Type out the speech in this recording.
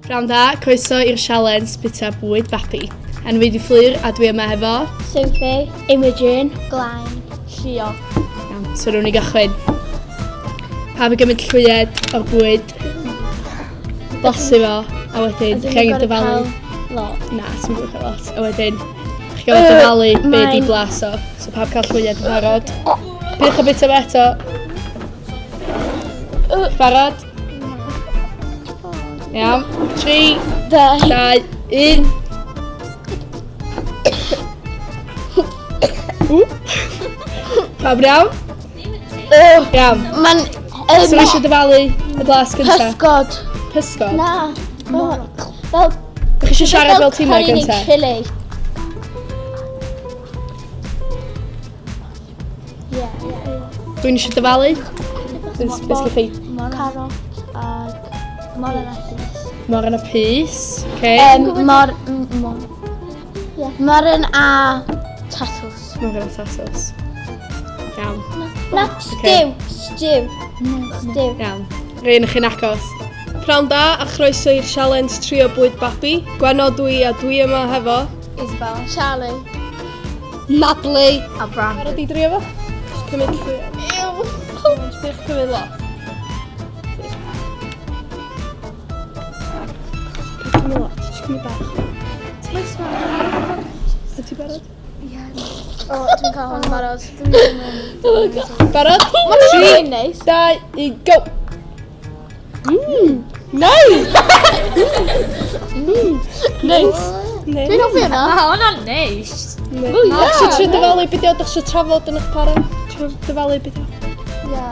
Pnawn da, croeso i'r sialens bita bwyd babi. Enw fi di Fflir a dwi yma hefo. Sophie, Imogen, Glaen, Llio. Iawn, so rwy'n ni gychwyn. Pa fi gymryd llwyed o'r bwyd, blasu fo, a wedyn chi angen dyfalu. Lot. Na, ti'n gwybod cael lot. A wedyn, chi gael dyfalu be di blas o. So pa fi cael llwyed yn barod. Pidwch o bita fo eto. Barod? Iawn. 3, 2, 1. Pawb iawn? Iawn. Ma'n... So eisiau dyfalu y blas gyntaf? Pysgod. Pysgod? Na. Fel... Ydych chi eisiau siarad fel tîmau gyntaf? Chili. Ie. Dwi'n eisiau dyfalu? Beth chi? Carot a... Mor yn apus. Mor yn y pys. Mor yn a... Tatws. Mor yn y tasos. Iawn. Na, stew. Stew. Iawn. Rhaid i chi'n agos. Pnawn da a chroeso i'r sialens trio bwyd babi. Gweno dwi a dwi yma hefo. Isabel. Charlie. Madly. A Bran. Ar ydi drio fo? Cymryd llwyed. Ew. Sbych cymryd lot. Cymryd lot. Cymryd bach. Ydy barod? O, dwi'n cael hwn yn barod. Barod? Mae'n rhaid neis. 2, 1, go! Nice! Nice. Dwi'n hoffi yna. Ma' hwnna'n neis. Ydych chi trio dyfalu beth ydych chi trafod yn eich para? Trio dyfalu beth ydych? Ie.